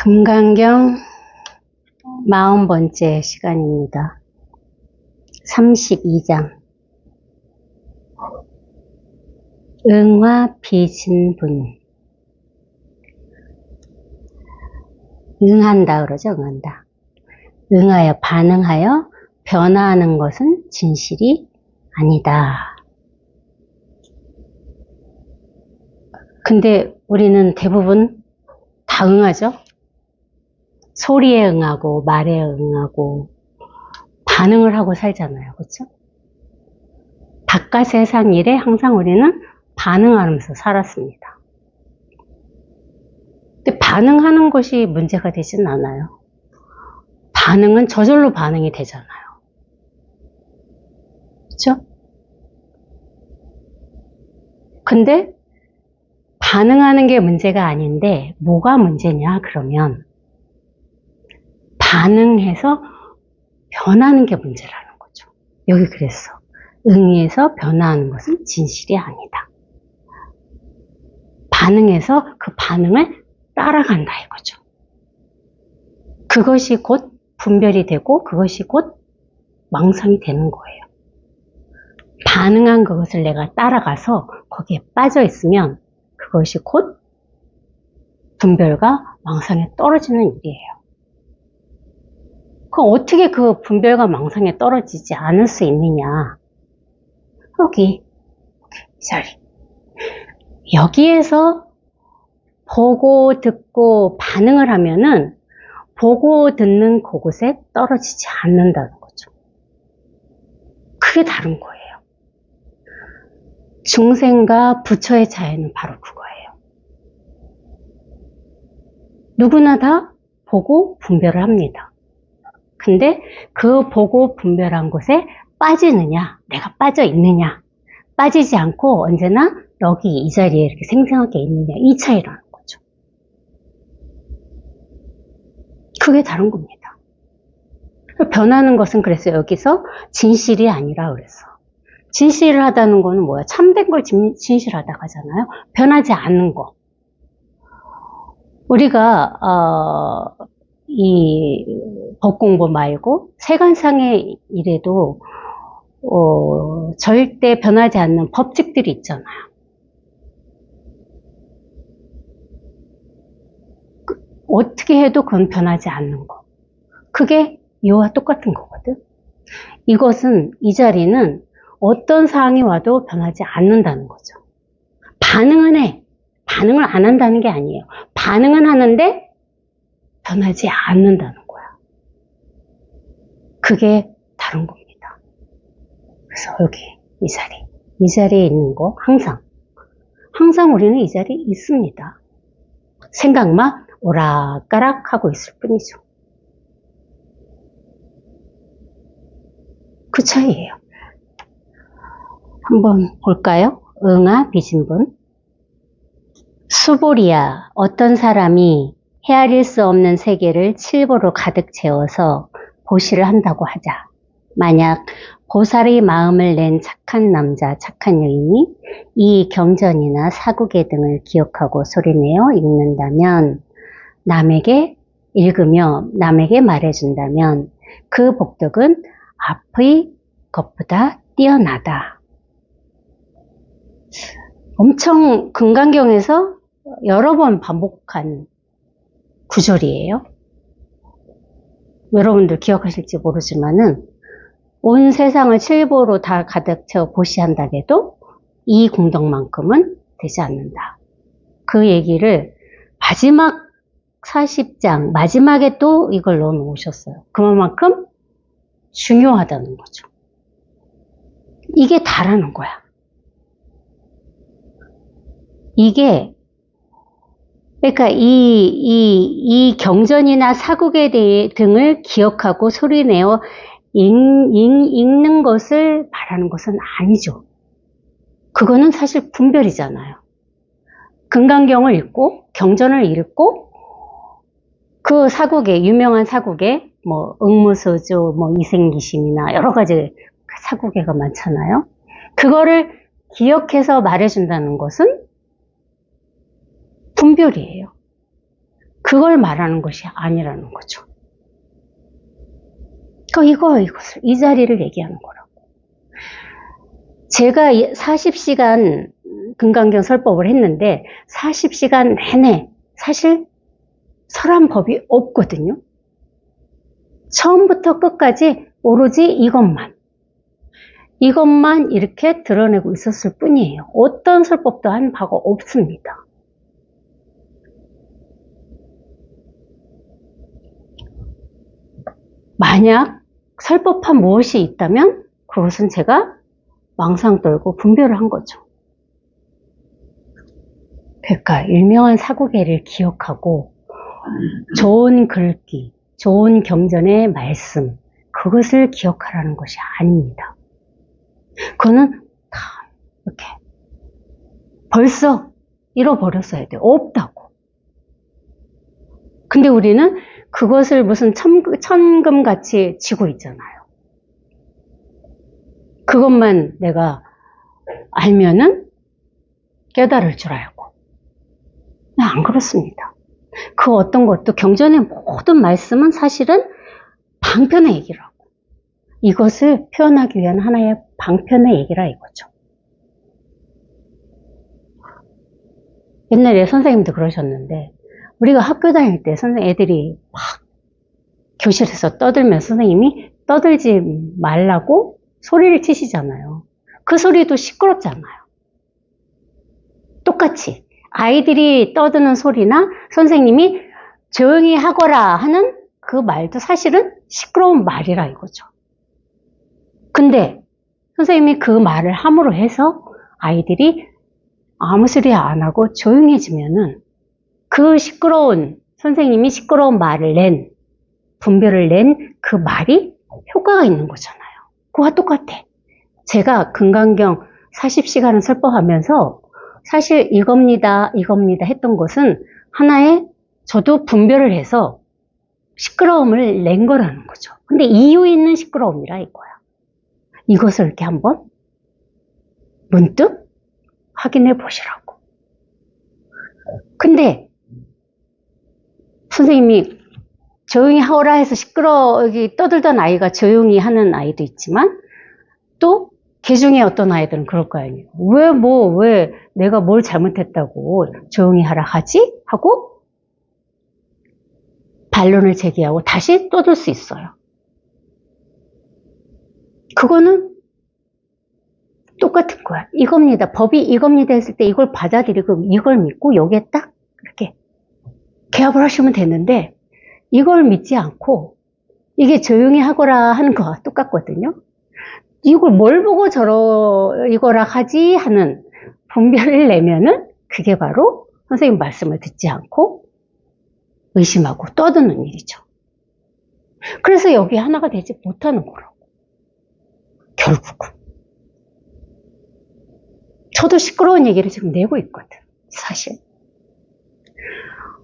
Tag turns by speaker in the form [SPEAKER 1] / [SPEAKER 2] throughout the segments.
[SPEAKER 1] 금강경 40번째 시간입니다. 32장 응화 비진분. 응한다 그러죠. 응한다. 응하여 반응하여 변화하는 것은 진실이 아니다. 근데 우리는 대부분 다 응하죠. 소리에 응하고 말에 응하고 반응을 하고 살잖아요. 그렇죠? 바깥 세상 일에 항상 우리는 반응하면서 살았습니다. 근데 반응하는 것이 문제가 되진 않아요. 반응은 저절로 반응이 되잖아요. 그렇죠? 근데 반응하는 게 문제가 아닌데 뭐가 문제냐 그러면 반응해서 변하는 게 문제라는 거죠. 여기 그랬어. 응해서 변화하는 것은 진실이 아니다. 반응해서 그 반응을 따라간다 이거죠. 그것이 곧 분별이 되고 그것이 곧 망상이 되는 거예요. 반응한 그것을 내가 따라가서 거기에 빠져 있으면 그것이 곧 분별과 망상에 떨어지는 일이에요. 그럼 어떻게 그 분별과 망상에 떨어지지 않을 수 있느냐? 여기, 이 자리. 여기에서 보고 듣고 반응을 하면은 보고 듣는 그곳에 떨어지지 않는다는 거죠. 그게 다른 거예요. 중생과 부처의 차이는 바로 그거예요. 누구나 다 보고 분별을 합니다. 근데 그 보고 분별한 곳에 빠지느냐, 내가 빠져 있느냐, 빠지지 않고 언제나 여기 이 자리에 이렇게 생생하게 있느냐, 이 차이라는 거죠. 그게 다른 겁니다. 변하는 것은 그래서 여기서 진실이 아니라 그래서 진실하다는 거는 뭐야? 참된 걸 진실하다고 하잖아요. 변하지 않는 거. 우리가 이 법공부 말고 세간상의 일에도 절대 변하지 않는 법칙들이 있잖아요. 어떻게 해도 그건 변하지 않는 거. 그게 이와 똑같은 거거든. 이것은, 이 자리는 어떤 사항이 와도 변하지 않는다는 거죠. 반응은 해. 반응을 안 한다는 게 아니에요. 반응은 하는데 변하지 않는다는 거야. 그게 다른 겁니다. 그래서 여기 이 자리에 있는 거 항상 우리는 이 자리에 있습니다. 생각만 오락가락 하고 있을 뿐이죠. 그 차이예요. 한번 볼까요? 응아 비진분. 수보리야, 어떤 사람이 헤아릴 수 없는 세계를 칠보로 가득 채워서 보시를 한다고 하자. 만약 보살의 마음을 낸 착한 남자, 착한 여인이 이 경전이나 사구계 등을 기억하고 소리내어 읽는다면, 남에게 읽으며 남에게 말해준다면 그 복덕은 앞의 것보다 뛰어나다. 엄청 금강경에서 여러 번 반복한 구절이에요. 여러분들 기억하실지 모르지만은 온 세상을 칠보로 다 가득 채워 보시한다 해도 이 공덕만큼은 되지 않는다. 그 얘기를 마지막 40장 마지막에 또 이걸 넣어 놓으셨어요. 그만큼 중요하다는 거죠. 이게 다라는 거야. 이게 그러니까 이 경전이나 사국에 등을 기억하고 소리내어 읽는 것을 말하는 것은 아니죠. 그거는 사실 분별이잖아요. 금강경을 읽고 경전을 읽고 그 사국에 유명한 사국에 뭐 응무소조, 뭐 이생기심이나 여러 가지 사국에가 많잖아요. 그거를 기억해서 말해준다는 것은 분별이에요. 그걸 말하는 것이 아니라는 거죠. 이것을, 이 자리를 얘기하는 거라고. 제가 40시간 금강경 설법을 했는데 40시간 내내 사실 설한 법이 없거든요. 처음부터 끝까지 오로지 이것만 이렇게 드러내고 있었을 뿐이에요. 어떤 설법도 한 바가 없습니다. 만약 설법한 무엇이 있다면 그것은 제가 망상 떨고 분별을 한 거죠. 그러니까 일명한 사구계를 기억하고 좋은 글귀, 좋은 경전의 말씀, 그것을 기억하라는 것이 아닙니다. 그거는 다 이렇게 벌써 잃어버렸어야 돼요. 없다고. 근데 우리는 그것을 무슨 천금같이 쥐고 있잖아요. 그것만 내가 알면은 깨달을 줄 알고. 안 그렇습니다. 그 어떤 것도 경전의 모든 말씀은 사실은 방편의 얘기라고. 이것을 표현하기 위한 하나의 방편의 얘기라 이거죠. 옛날에 선생님도 그러셨는데 우리가 학교 다닐 때 애들이 막 교실에서 떠들면서 선생님이 떠들지 말라고 소리를 치시잖아요. 그 소리도 시끄럽잖아요. 똑같이 아이들이 떠드는 소리나 선생님이 조용히 하거라 하는 그 말도 사실은 시끄러운 말이라 이거죠. 근데 선생님이 그 말을 함으로 해서 아이들이 아무 소리 안 하고 조용해지면은 그 시끄러운, 선생님이 시끄러운 말을 분별을 낸 그 말이 효과가 있는 거잖아요. 그와 똑같아. 제가 금강경 40시간을 설법하면서 사실 이겁니다 했던 것은 하나의 저도 분별을 해서 시끄러움을 낸 거라는 거죠. 근데 이유 있는 시끄러움이라 이거야. 이것을 이렇게 한번 문득 확인해 보시라고. 근데 선생님이 조용히 하오라 해서 여기 떠들던 아이가 조용히 하는 아이도 있지만 또 개중에 어떤 아이들은 그럴 거 아니에요. 왜 내가 뭘 잘못했다고 조용히 하라 하지? 하고 반론을 제기하고 다시 떠들 수 있어요. 그거는 똑같은 거야. 이겁니다. 법이 이겁니다 했을 때 이걸 받아들이고 이걸 믿고 여기에 딱 이렇게 개합을 하시면 되는데 이걸 믿지 않고 이게 조용히 하거라 하는 거와 똑같거든요. 이걸 뭘 보고 이거라 하지 하는 분별을 내면은 그게 바로 선생님 말씀을 듣지 않고 의심하고 떠드는 일이죠. 그래서 여기 하나가 되지 못하는 거라고. 결국은. 저도 시끄러운 얘기를 지금 내고 있거든, 사실.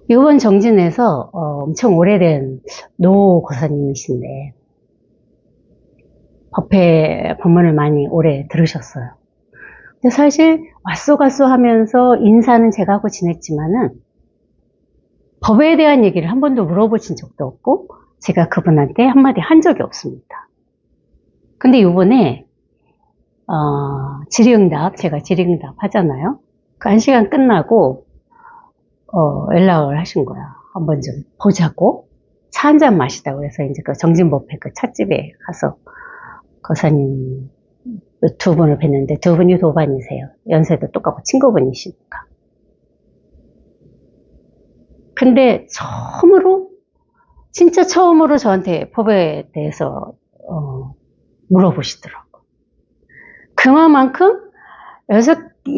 [SPEAKER 1] 이번 정진에서 엄청 오래된 노 고사님이신데 법회 법문을 많이 오래 들으셨어요. 근데 사실 왓쏘가쏘 하면서 인사는 제가 하고 지냈지만은 법에 대한 얘기를 한 번도 물어보신 적도 없고 제가 그분한테 한마디 한 적이 없습니다. 근데 이번에 제가 질의응답 하잖아요. 그 1시간 끝나고 연락을 하신 거야. 한번 좀 보자고. 차 한잔 마시다고 해서 이제 그 정진법회 그 찻집에 가서 거사님 두 분을 뵀는데 두 분이 도반이세요. 연세도 똑같고 친구분이시니까. 근데 진짜 처음으로 저한테 법에 대해서 물어보시더라고. 그만큼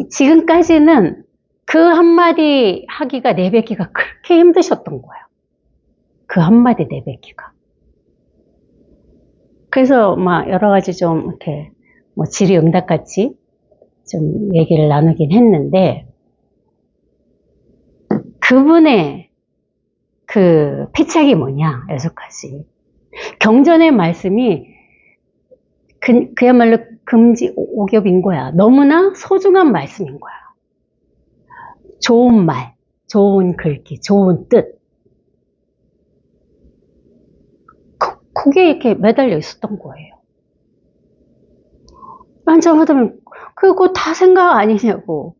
[SPEAKER 1] 지금까지는 그 한마디 하기가 내뱉기가 그렇게 힘드셨던 거예요. 그 한마디 내뱉기가. 그래서 막 여러 가지 좀 이렇게 질의응답 같이 좀 얘기를 나누긴 했는데 그분의 그 패착이 뭐냐, 여기까지. 경전의 말씀이 그야말로 금지 오겹인 거야. 너무나 소중한 말씀인 거야. 좋은 말, 좋은 글귀, 좋은 뜻. 거기에 이렇게 매달려 있었던 거예요. 한참 그거 다 생각 아니냐고.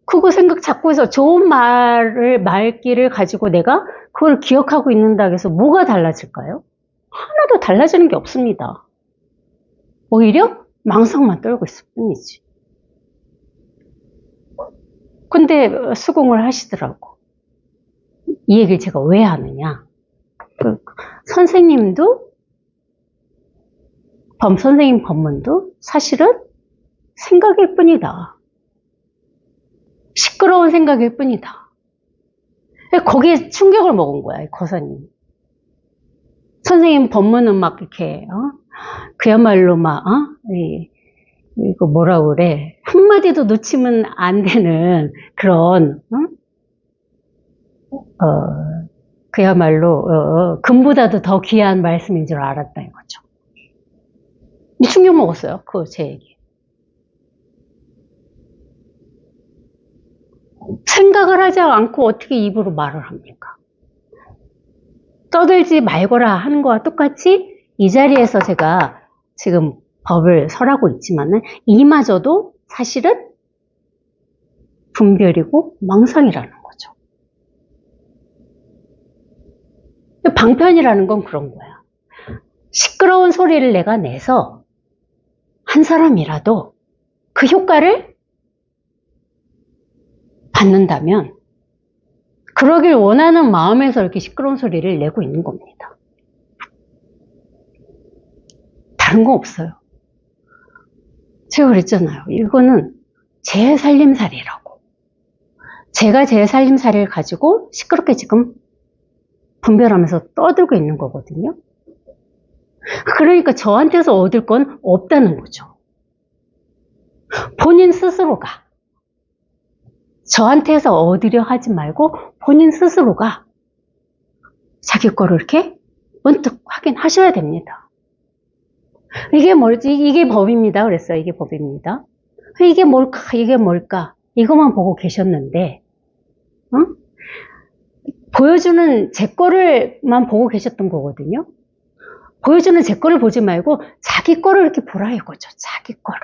[SPEAKER 1] 그거 생각 자꾸 해서 좋은 말귀를 가지고 내가 그걸 기억하고 있는다고 해서 뭐가 달라질까요? 하나도 달라지는 게 없습니다. 오히려 망상만 떨고 있을 뿐이지. 근데 수긍을 하시더라고. 이 얘기를 제가 왜 하느냐. 선생님도, 선생님 법문도 사실은 생각일 뿐이다. 시끄러운 생각일 뿐이다. 거기에 충격을 먹은 거야, 이 거사님. 선생님 법문은 막 이렇게, 그야말로 막, 이거 뭐라 그래. 한마디도 놓치면 안 되는 그런, 그야말로, 금보다도 더 귀한 말씀인 줄 알았다 이거죠. 충격 먹었어요, 제 얘기. 생각을 하지 않고 어떻게 입으로 말을 합니까? 떠들지 말거라 하는 거와 똑같이 이 자리에서 제가 지금 법을 설하고 있지만은 이마저도 사실은 분별이고 망상이라는 거죠. 방편이라는 건 그런 거야. 시끄러운 소리를 내가 내서 한 사람이라도 그 효과를 받는다면 그러길 원하는 마음에서 이렇게 시끄러운 소리를 내고 있는 겁니다. 다른 거 없어요. 제가 그랬잖아요. 이거는 제 살림살이라고. 제가 제 살림살이를 가지고 시끄럽게 지금 분별하면서 떠들고 있는 거거든요. 그러니까 저한테서 얻을 건 없다는 거죠. 본인 스스로가 저한테서 얻으려 하지 말고 본인 스스로가 자기 거를 이렇게 문득 확인하셔야 됩니다. 이게 뭘지? 이게 법입니다. 그랬어요. 이게 법입니다. 이게 뭘까? 이게 뭘까? 이것만 보고 계셨는데, 보여주는 제 거를만 보고 계셨던 거거든요. 보여주는 제 거를 보지 말고 자기 거를 이렇게 보라 이거죠. 자기 거를.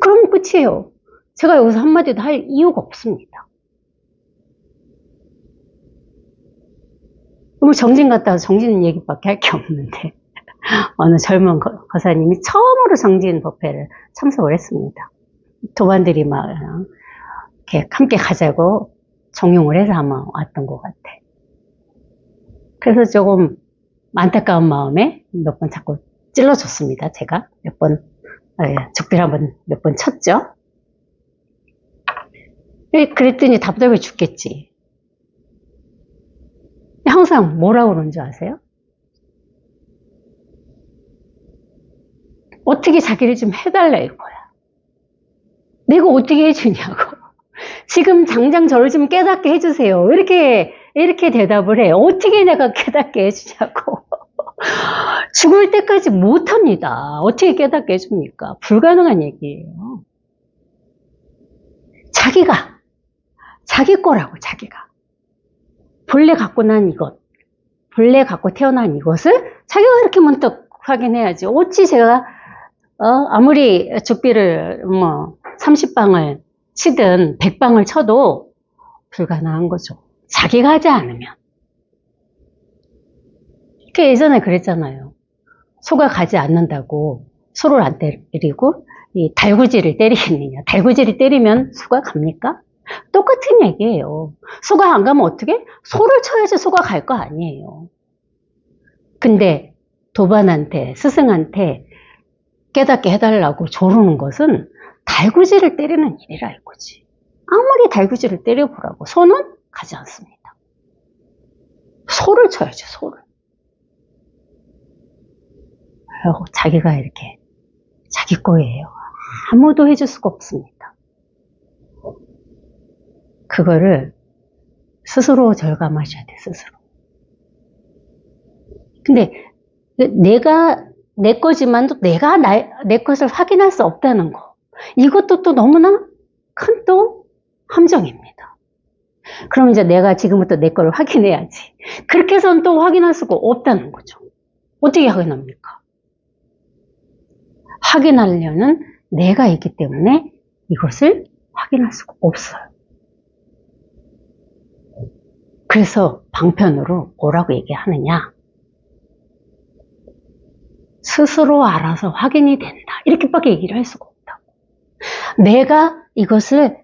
[SPEAKER 1] 그러면 끝이에요. 제가 여기서 한마디도 할 이유가 없습니다. 너무 정진 갔다 와서 정진 얘기밖에 할 게 없는데 어느 젊은 거사님이 처음으로 정진 법회를 참석을 했습니다. 도반들이 막 이렇게 함께 가자고 종용을 해서 아마 왔던 것 같아. 그래서 조금 안타까운 마음에 몇 번 자꾸 찔러줬습니다. 제가 몇 번 적들 한번 몇 번 쳤죠. 그랬더니 답답해 죽겠지. 항상 뭐라고 그러는 줄 아세요? 어떻게 자기를 좀 해달라 이거야. 내가 어떻게 해주냐고. 지금 당장 저를 좀 깨닫게 해주세요. 이렇게 대답을 해. 어떻게 내가 깨닫게 해주냐고. 죽을 때까지 못합니다. 어떻게 깨닫게 해줍니까? 불가능한 얘기예요. 자기가 자기 거라고. 자기가 본래 갖고 난 이것, 본래 갖고 태어난 이것을 자기가 이렇게 문득 확인해야지. 어찌 제가 아무리 죽비를 30방을 치든 100방을 쳐도 불가능한 거죠. 자기가 하지 않으면. 예전에 그랬잖아요. 소가 가지 않는다고 소를 안 때리고 이 달구지를 때리겠느냐. 달구지를 때리면 소가 갑니까? 똑같은 얘기예요. 소가 안 가면 어떻게? 소를 쳐야지 소가 갈 거 아니에요. 근데 도반한테, 스승한테 깨닫게 해달라고 조르는 것은 달구지를 때리는 일이라 이거지. 아무리 달구지를 때려보라고 소는 가지 않습니다. 소를 쳐야지, 소를. 그리고 자기가 이렇게 자기 거예요. 아무도 해줄 수가 없습니다. 그거를 스스로 절감하셔야 돼, 스스로. 근데 내가 내 거지만 또 내가 내 것을 확인할 수 없다는 거. 이것도 또 너무나 큰 또 함정입니다. 그럼 이제 내가 지금부터 내 걸 확인해야지. 그렇게 해서는 또 확인할 수가 없다는 거죠. 어떻게 확인합니까? 확인하려는 내가 있기 때문에 이것을 확인할 수가 없어요. 그래서 방편으로 뭐라고 얘기하느냐? 스스로 알아서 확인이 된다. 이렇게밖에 얘기를 할 수가 없다고. 내가 이것을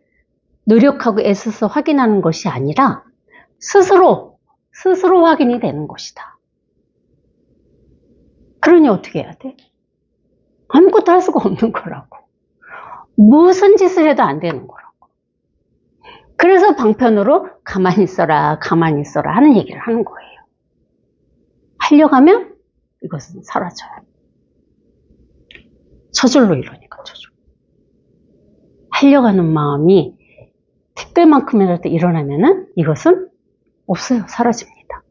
[SPEAKER 1] 노력하고 애써서 확인하는 것이 아니라 스스로 확인이 되는 것이다. 그러니 어떻게 해야 돼? 아무것도 할 수가 없는 거라고. 무슨 짓을 해도 안 되는 거라고. 그래서 방편으로 가만히 있어라 하는 얘기를 하는 거예요. 하려고 하면 이것은 사라져요. 저절로 이러니까 저절로. 하려고 하는 마음이 택배만큼이라도 일어나면은 이것은 없어요. 사라집니다.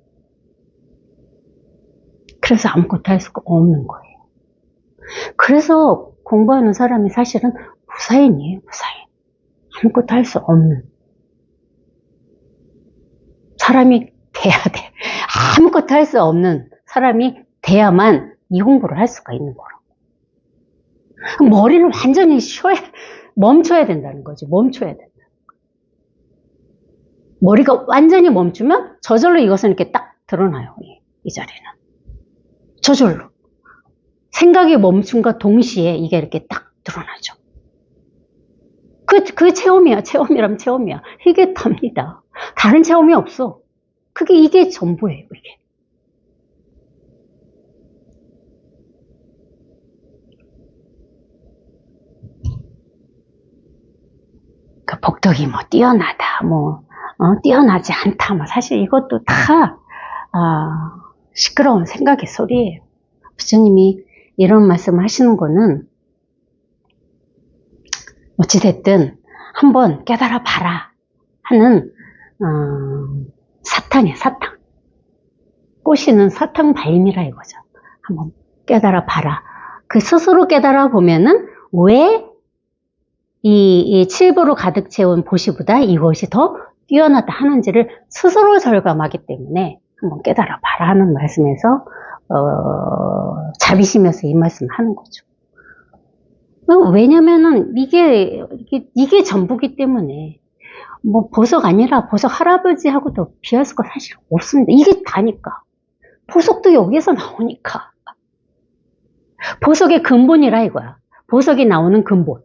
[SPEAKER 1] 그래서 아무것도 할 수가 없는 거예요. 그래서 공부하는 사람이 사실은 무사인이에요. 무사인. 아무것도 할 수 없는 사람이 돼야 돼. 아무것도 할 수 없는 사람이 돼야만 이 공부를 할 수가 있는 거라고. 머리를 완전히 멈춰야 된다는 거지. 멈춰야 된다. 머리가 완전히 멈추면 저절로 이것은 이렇게 딱 드러나요. 이 자리는. 저절로. 생각이 멈춤과 동시에 이게 이렇게 딱 드러나죠. 그 체험이야. 체험이라면 체험이야. 이게 답니다. 다른 체험이 없어. 이게 전부예요. 이게. 그 복덕이 뭐 뛰어나다, 뛰어나지 않다, 사실 이것도 다 시끄러운 생각의 소리예요. 부처님이 이런 말씀을 하시는 거는 어찌됐든 한번 깨달아 봐라 하는 사탕이에요. 사탕. 꼬시는 사탕 발림이라 이거죠. 한번 깨달아 봐라. 그 스스로 깨달아 보면은 왜 이 칠보로 가득 채운 보시보다 이것이 더 뛰어나다 하는지를 스스로 절감하기 때문에 한번 깨달아 봐라 하는 말씀에서 자비시면서 이 말씀을 하는 거죠. 왜냐면은 이게 전부기 때문에 보석 아니라 보석 할아버지하고도 비할 수가 사실 없습니다. 이게 다니까. 보석도 여기에서 나오니까. 보석의 근본이라 이거야. 보석이 나오는 근본.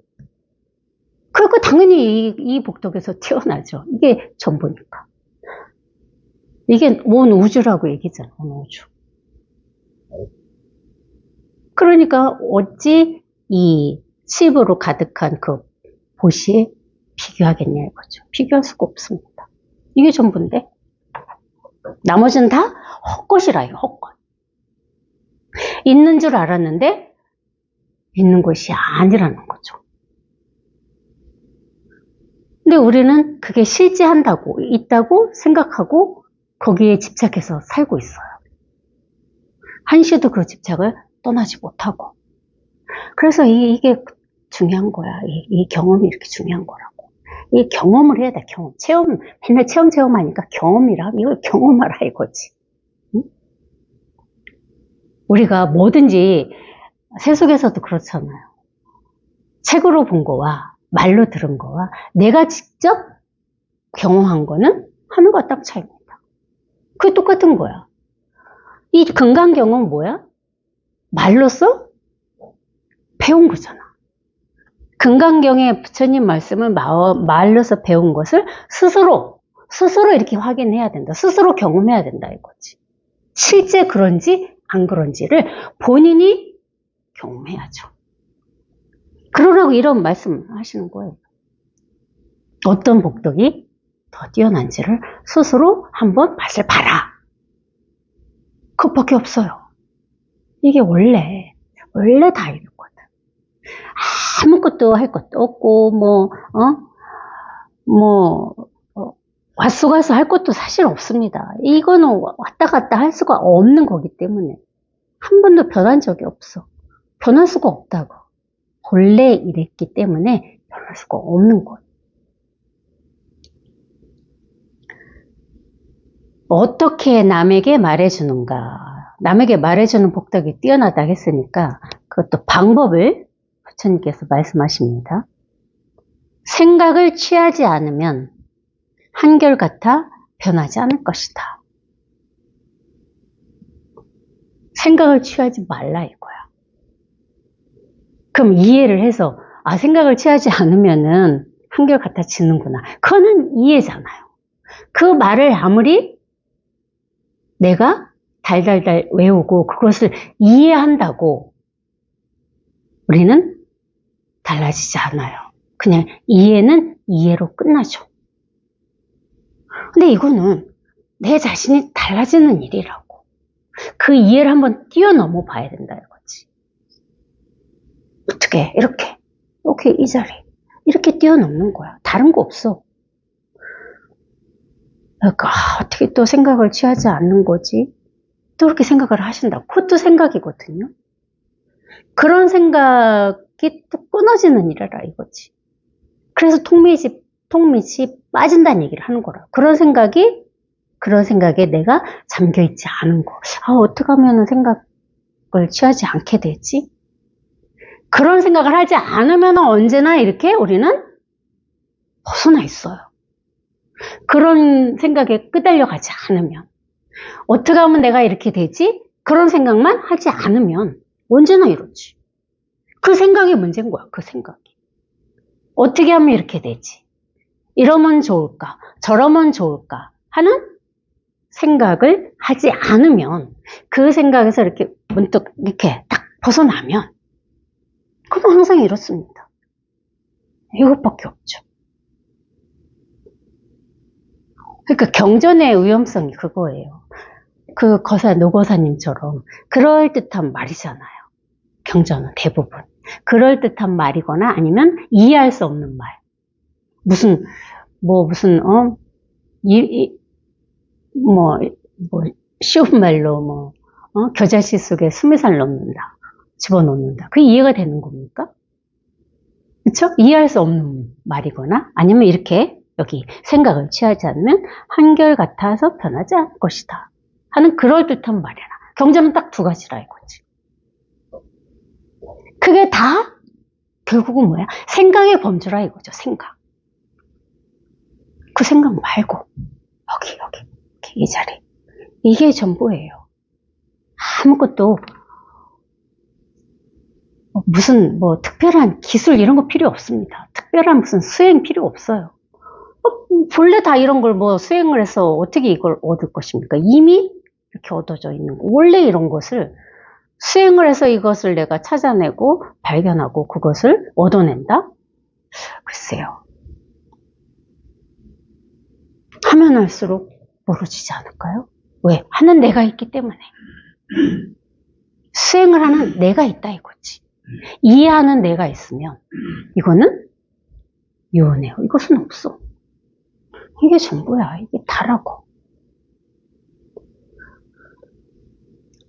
[SPEAKER 1] 그러니까 당연히 이 복덕에서 튀어나죠. 이게 전부니까. 이게 온 우주라고 얘기잖아. 온 우주. 그러니까 어찌 이 칩으로 가득한 그 보시에 비교하겠냐 이거죠. 비교할 수가 없습니다. 이게 전부인데 나머지는 다 헛것이라요. 헛것. 있는 줄 알았는데 있는 것이 아니라는 거죠. 근데 우리는 그게 실제한다고 있다고 생각하고 거기에 집착해서 살고 있어요. 한시도 그 집착을 떠나지 못하고. 그래서 이게 중요한 거야. 이 경험이 이렇게 중요한 거라고. 이 경험을 해야 돼. 경험. 체험. 맨날 체험 하니까 경험이라. 이걸 경험하라 이거지. 응? 우리가 뭐든지 세속에서도 그렇잖아요. 책으로 본 거와 말로 들은 거와 내가 직접 경험한 거는 하늘과 땅 차이입니다. 그게 똑같은 거야. 이 금강 경험은 뭐야? 말로써 배운 거잖아. 금강경의 부처님 말씀을 말로서 배운 것을 스스로 이렇게 확인해야 된다. 스스로 경험해야 된다 이거지. 실제 그런지 안 그런지를 본인이 경험해야죠. 그러라고 이런 말씀 하시는 거예요. 어떤 복덕이 더 뛰어난지를 스스로 한번 맛을 봐라. 그것밖에 없어요. 이게 원래 다 이렇거든. 아무것도 할 것도 없고 왔어 가서 할 것도 사실 없습니다. 이거는 왔다 갔다 할 수가 없는 거기 때문에 한 번도 변한 적이 없어. 변할 수가 없다고. 본래 이랬기 때문에 변할 수가 없는 거예요. 어떻게 남에게 말해주는가. 남에게 말해주는 복덕이 뛰어나다 했으니까 그것도 방법을 부처님께서 말씀하십니다. 생각을 취하지 않으면 한결같아 변하지 않을 것이다. 생각을 취하지 말라 이거야. 그럼 이해를 해서 생각을 취하지 않으면은 한결같아지는구나. 그거는 이해잖아요. 그 말을 아무리 내가 달달달 외우고 그것을 이해한다고 우리는 달라지지 않아요. 그냥 이해는 이해로 끝나죠. 근데 이거는 내 자신이 달라지는 일이라고. 그 이해를 한번 뛰어넘어 봐야 된다 이거지. 어떻게 이렇게 이 자리 이렇게 뛰어넘는 거야. 다른 거 없어. 그러니까 어떻게 또 생각을 취하지 않는 거지? 또 그렇게 생각을 하신다. 그것도 생각이거든요. 그런 생각이 또 끊어지는 일이라 이거지. 그래서 통밋이 빠진다는 얘기를 하는 거라. 그런 생각에 내가 잠겨있지 않은 거. 어떻게 하면 생각을 취하지 않게 되지? 그런 생각을 하지 않으면 언제나 이렇게 우리는 벗어나 있어요. 그런 생각에 끄달려가지 않으면. 어떻게 하면 내가 이렇게 되지? 그런 생각만 하지 않으면 언제나 이러지. 그 생각이 문제인 거야, 그 생각이. 어떻게 하면 이렇게 되지? 이러면 좋을까? 저러면 좋을까? 하는 생각을 하지 않으면 그 생각에서 이렇게 문득 이렇게 딱 벗어나면 그건 항상 이렇습니다. 이것밖에 없죠. 그러니까 경전의 위험성이 그거예요. 그 노거사님처럼 그럴듯한 말이잖아요. 경전은 대부분. 그럴듯한 말이거나 아니면 이해할 수 없는 말. 무슨 쉬운 말로 겨자씨 속에 수미살 넣는다. 집어넣는다. 그게 이해가 되는 겁니까? 그쵸? 이해할 수 없는 말이거나 아니면 이렇게 여기 생각을 취하지 않으면 한결같아서 변하지 않을 것이다 하는 그럴듯한 말이야. 경전은 딱 두 가지라 이거지. 그게 다 결국은 뭐야? 생각의 범주라 이거죠. 생각. 그 생각 말고 여기 이 자리. 이게 전부예요. 아무것도 무슨 특별한 기술 이런 거 필요 없습니다. 특별한 무슨 수행 필요 없어요. 본래 다 이런 걸 수행을 해서 어떻게 이걸 얻을 것입니까? 이미 이렇게 얻어져 있는 거. 원래 이런 것을 수행을 해서 이것을 내가 찾아내고 발견하고 그것을 얻어낸다? 글쎄요. 하면 할수록 멀어지지 않을까요? 왜? 하는 내가 있기 때문에. 수행을 하는 내가 있다 이거지. 이해하는 내가 있으면 이거는 유언해요. 이것은 없어. 이게 전부야. 이게 다라고.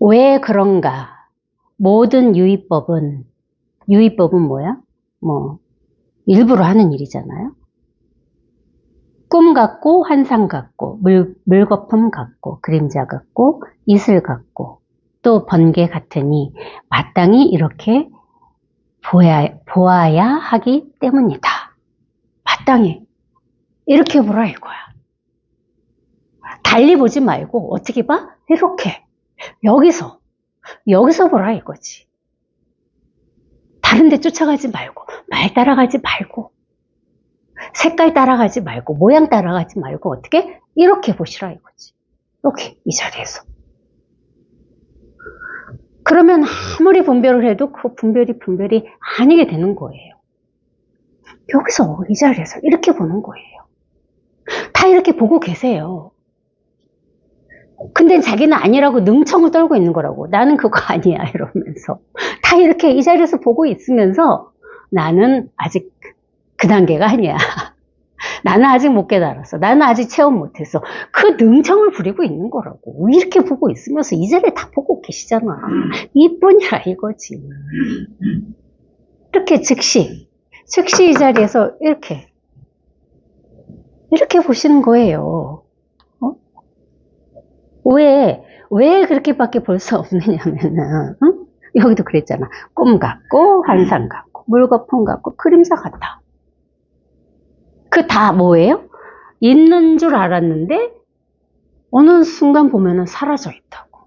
[SPEAKER 1] 왜 그런가? 모든 유의법은 뭐야? 일부러 하는 일이잖아요. 꿈 같고 환상 같고 물거품 같고 그림자 같고 이슬 같고 또 번개 같으니 마땅히 이렇게 보아야 하기 때문이다. 마땅히 이렇게 보라 이거야. 달리 보지 말고 어떻게 봐? 이렇게 여기서 보라 이거지. 다른 데 쫓아가지 말고 말 따라가지 말고 색깔 따라가지 말고 모양 따라가지 말고 어떻게? 이렇게 보시라 이거지. 이렇게 이 자리에서. 그러면 아무리 분별을 해도 그 분별이 아니게 되는 거예요. 여기서 이 자리에서 이렇게 보는 거예요. 다 이렇게 보고 계세요. 근데 자기는 아니라고 능청을 떨고 있는 거라고. 나는 그거 아니야 이러면서 다 이렇게 이 자리에서 보고 있으면서 나는 아직 그 단계가 아니야. 나는 아직 못 깨달았어. 나는 아직 체험 못했어. 그 능청을 부리고 있는 거라고. 이렇게 보고 있으면서 이 자리를 다 보고 계시잖아. 이뿐이라 이거지. 이렇게 즉시 이 자리에서 이렇게 보시는 거예요. 왜 그렇게밖에 볼 수 없느냐면은, 응? 여기도 그랬잖아. 꿈 같고, 환상 같고, 물거품 같고, 그림자 같다. 그 다 뭐예요? 있는 줄 알았는데, 어느 순간 보면은 사라져 있다고.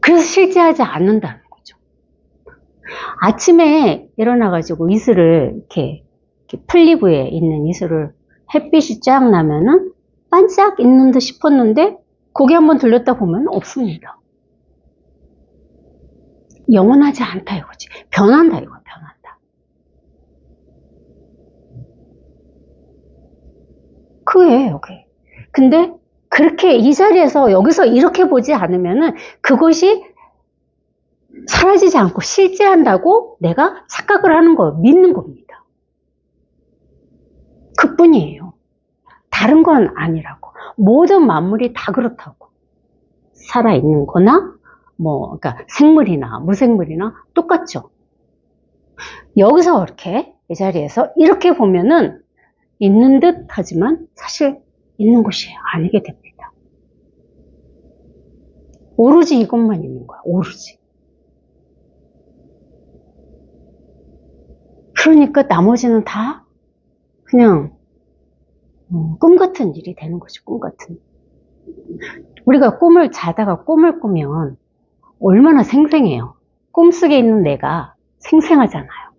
[SPEAKER 1] 그래서 실제하지 않는다는 거죠. 아침에 일어나가지고 이슬을 이렇게 플리브에 있는 이슬을 햇빛이 쫙 나면은 반짝 있는 듯 싶었는데 고개 한번 들렸다 보면 없습니다. 영원하지 않다 이거지. 변한다 이거, 변한다. 그게 여기. 근데 그렇게 이 자리에서 여기서 이렇게 보지 않으면은 그것이 사라지지 않고 실제한다고 내가 착각을 하는 거, 믿는 겁니다. 그뿐이에요. 다른 건 아니라고. 모든 만물이 다 그렇다고. 살아있는 거나, 그러니까 생물이나 무생물이나 똑같죠. 여기서 이렇게, 이 자리에서 이렇게 보면은 있는 듯 하지만 사실 있는 것이 아니게 됩니다. 오로지 이것만 있는 거야, 오로지. 그러니까 나머지는 다 그냥 꿈 같은 일이 되는 거죠, 꿈 같은. 우리가 꿈을 자다가 꿈을 꾸면 얼마나 생생해요. 꿈속에 있는 내가 생생하잖아요.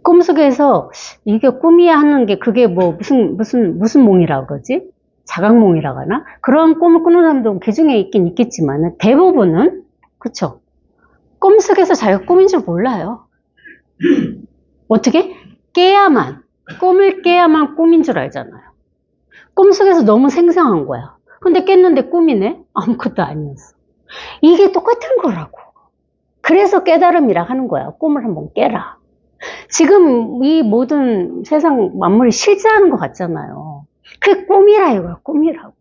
[SPEAKER 1] 꿈속에서 이게 꿈이야 하는 게 그게 뭐 무슨 몽이라고 그러지? 자각몽이라고 하나? 그런 꿈을 꾸는 사람도 개중에 있긴 있겠지만 대부분은 그쵸? 꿈속에서 자기가 꿈인 줄 몰라요. 어떻게? 꿈을 깨야만 꿈인 줄 알잖아요. 꿈속에서 너무 생생한 거야. 근데 깼는데 꿈이네? 아무것도 아니었어. 이게 똑같은 거라고. 그래서 깨달음이라 하는 거야. 꿈을 한번 깨라. 지금 이 모든 세상 만물이 실제하는 것 같잖아요. 그게 꿈이라 이거야, 꿈이라고.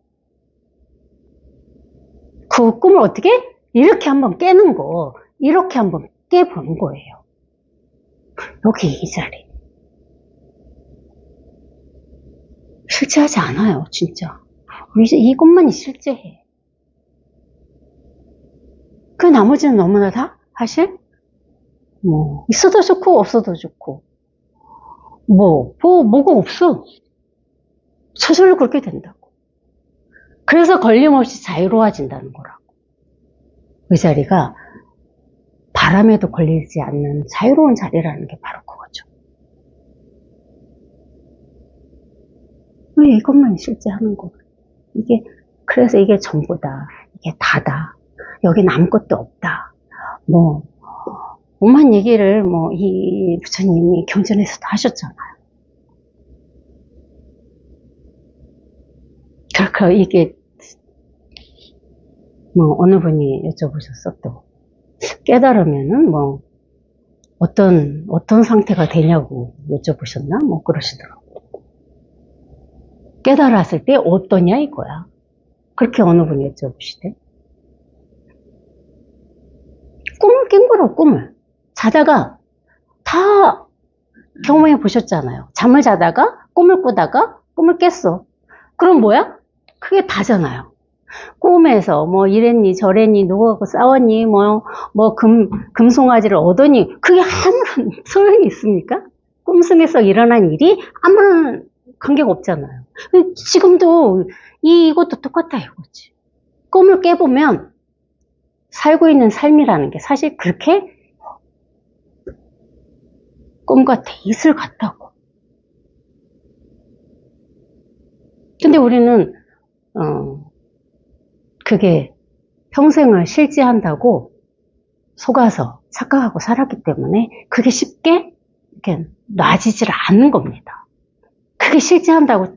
[SPEAKER 1] 그 꿈을 어떻게? 이렇게 한번 깨는 거, 이렇게 한번 깨보는 거예요. 여기 이 자리. 실제하지 않아요, 진짜. 이것만이 실제해. 그 나머지는 너무나 다 사실 있어도 좋고 없어도 좋고 뭐가 없어. 저절로 그렇게 된다고. 그래서 걸림없이 자유로워진다는 거라고. 그 자리가 바람에도 걸리지 않는 자유로운 자리라는 게 바로 그거죠. 왜 이것만 실제 하는 거? 그래서 이게 전부다. 이게 다다. 여긴 아무것도 없다. 오만 얘기를 이 부처님이 경전에서도 하셨잖아요. 그러니까 이게 어느 분이 여쭤보셨어 또 깨달으면은 어떤 상태가 되냐고 여쭤보셨나 그러시더라고. 깨달았을 때 어떠냐 이거야. 그렇게 어느 분이 여쭤보시대. 꿈을 깬 거라고. 꿈을 자다가 다 경험해 보셨잖아요. 잠을 자다가 꿈을 꾸다가 꿈을 깼어. 그럼 뭐야? 그게 다잖아요. 꿈에서 이랬니 저랬니 누구하고 싸웠니 금송아지를 얻었니 그게 아무런 소용이 있습니까? 꿈속에서 일어난 일이 아무런 관계가 없잖아요. 지금도 이것도 똑같다 이거지. 꿈을 깨보면 살고 있는 삶이라는 게 사실 그렇게 꿈 같아, 이슬 같다고. 근데 우리는 그게 평생을 실제한다고 속아서 착각하고 살았기 때문에 그게 쉽게 이렇게 놔지질 않는 겁니다. 그게 실제한다고